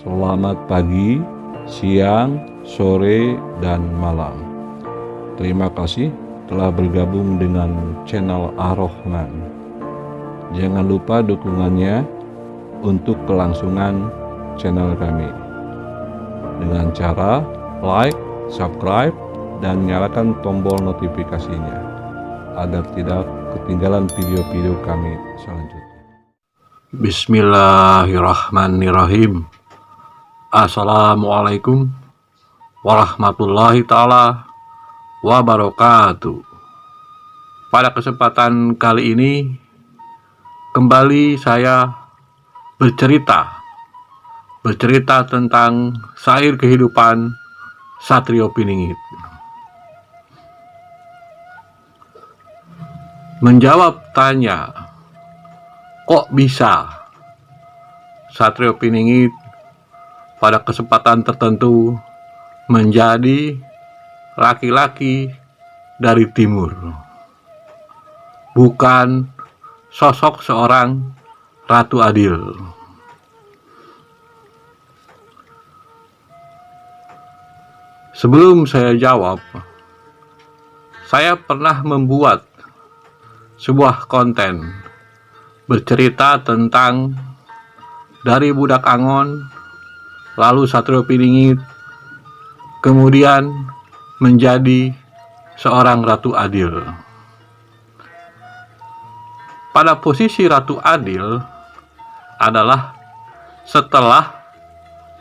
Selamat pagi, siang, sore, dan malam. Terima kasih telah bergabung dengan channel Ar-Rahman. Jangan lupa dukungannya untuk kelangsungan channel kami dengan cara like, subscribe, dan nyalakan tombol notifikasinya agar tidak ketinggalan video-video kami selanjutnya. Bismillahirrahmanirrahim. Assalamualaikum warahmatullahi ta'ala wabarakatuh. Pada kesempatan kali ini kembali saya bercerita tentang syair kehidupan Satrio Piningit. Menjawab tanya, kok bisa Satrio Piningit pada kesempatan tertentu menjadi laki-laki dari timur, bukan sosok seorang Ratu Adil. Sebelum saya jawab, saya pernah membuat sebuah konten bercerita tentang dari budak Angon, lalu Satrio Piningit, kemudian menjadi seorang Ratu Adil. Pada posisi Ratu Adil adalah setelah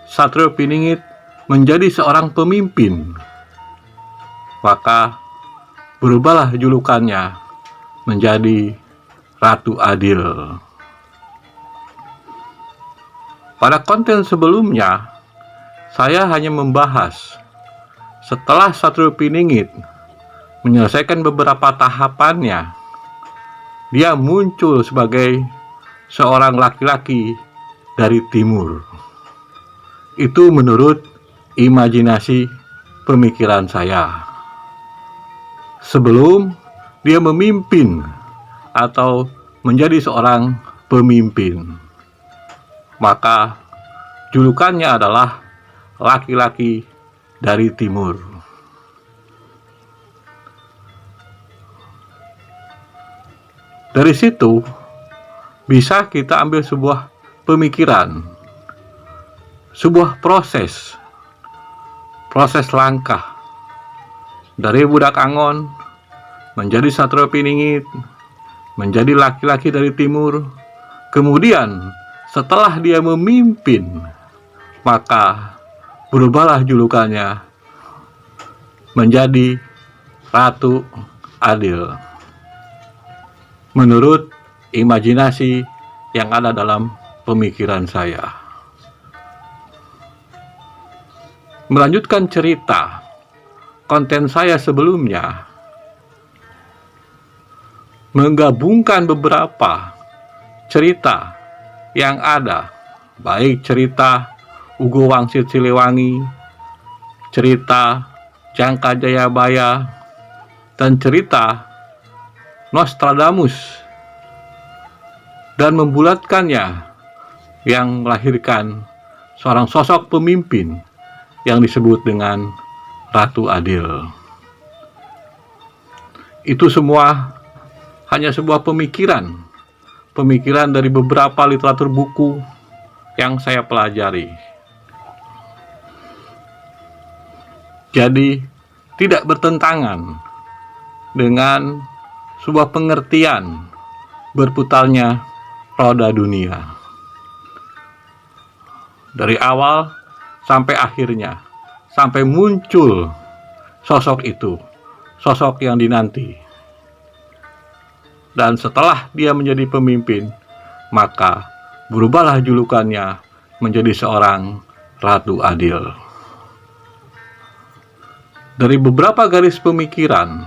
Satrio Piningit menjadi seorang pemimpin, maka berubahlah julukannya menjadi Ratu Adil. Pada konten sebelumnya, saya hanya membahas setelah Satrio Piningit menyelesaikan beberapa tahapannya, dia muncul sebagai seorang laki-laki dari timur. Itu menurut imajinasi pemikiran saya. Sebelum dia memimpin atau menjadi seorang pemimpin, maka julukannya adalah laki-laki dari timur. Dari situ bisa kita ambil sebuah pemikiran, sebuah proses langkah dari budak Angon menjadi Satrio Piningit, menjadi laki-laki dari timur. Kemudian setelah dia memimpin, maka berubahlah julukannya menjadi Ratu Adil, menurut imajinasi yang ada dalam pemikiran saya. Melanjutkan cerita konten saya sebelumnya, menggabungkan beberapa cerita yang ada, baik cerita Ugo Wangsit Siliwangi, cerita Jangka Jayabaya, dan cerita Nostradamus, dan membulatkannya yang melahirkan seorang sosok pemimpin yang disebut dengan Ratu Adil. Itu semua hanya sebuah pemikiran dari beberapa literatur buku yang saya pelajari. Jadi tidak bertentangan dengan sebuah pengertian berputarnya roda dunia. Dari awal sampai akhirnya, sampai muncul sosok itu, sosok yang dinanti. Dan setelah dia menjadi pemimpin, maka berubahlah julukannya menjadi seorang Ratu Adil. Dari beberapa garis pemikiran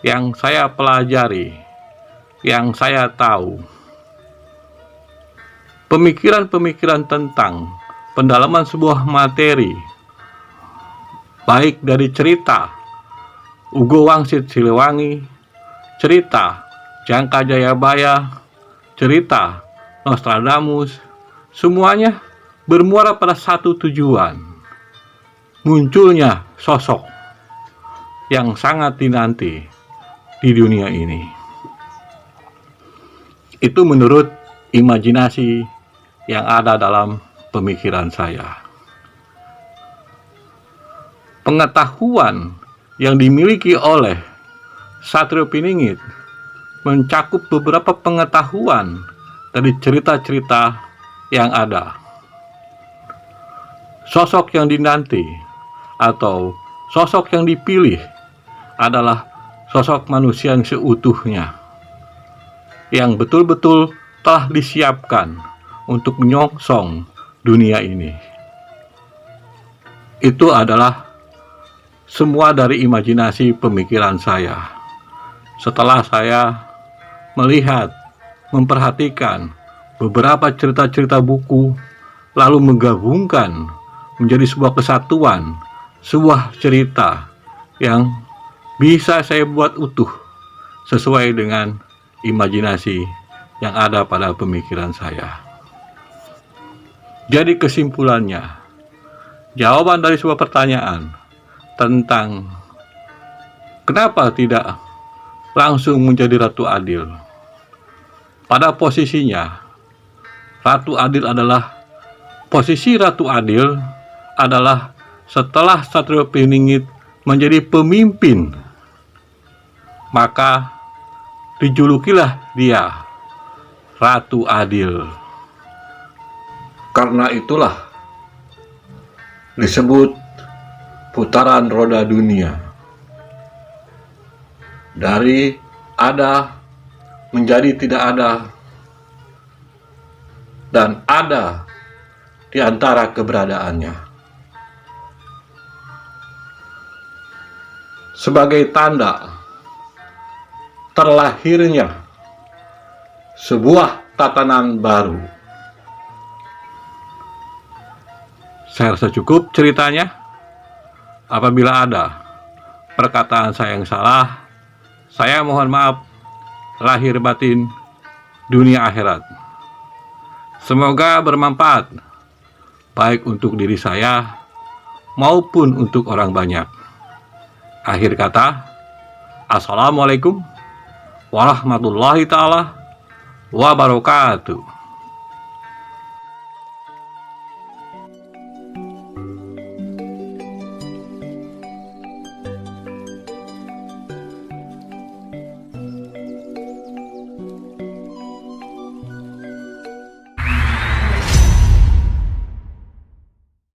yang saya pelajari, yang saya tahu, pemikiran-pemikiran tentang pendalaman sebuah materi, baik dari cerita Ugo Wangsit Siliwangi, cerita Jangka Jayabaya, cerita Nostradamus, semuanya bermuara pada satu tujuan, munculnya sosok yang sangat dinanti di dunia ini. Itu menurut imajinasi yang ada dalam pemikiran saya. Pengetahuan yang dimiliki oleh Satrio Piningit mencakup beberapa pengetahuan dari cerita-cerita yang ada. Sosok yang dinanti atau sosok yang dipilih adalah sosok manusia yang seutuhnya, yang betul-betul telah disiapkan untuk menyongsong dunia ini. Itu adalah semua dari imajinasi pemikiran saya. Setelah saya melihat, memperhatikan beberapa cerita-cerita buku, lalu menggabungkan menjadi sebuah kesatuan, sebuah cerita yang bisa saya buat utuh sesuai dengan imajinasi yang ada pada pemikiran saya. Jadi kesimpulannya, jawaban dari sebuah pertanyaan tentang kenapa tidak langsung menjadi Ratu Adil. Pada posisinya, Ratu Adil adalah posisi Ratu Adil adalah setelah Satrio Piningit menjadi pemimpin, maka dijulukilah dia Ratu Adil. Karena itulah disebut putaran roda dunia. Dari ada menjadi tidak ada, dan ada di antara keberadaannya. Sebagai tanda terlahirnya sebuah tatanan baru. Saya rasa cukup ceritanya. Apabila ada perkataan saya yang salah, saya mohon maaf lahir batin dunia akhirat. Semoga bermanfaat baik untuk diri saya maupun untuk orang banyak. Akhir kata, Assalamualaikum warahmatullahi taala wabarakatuh.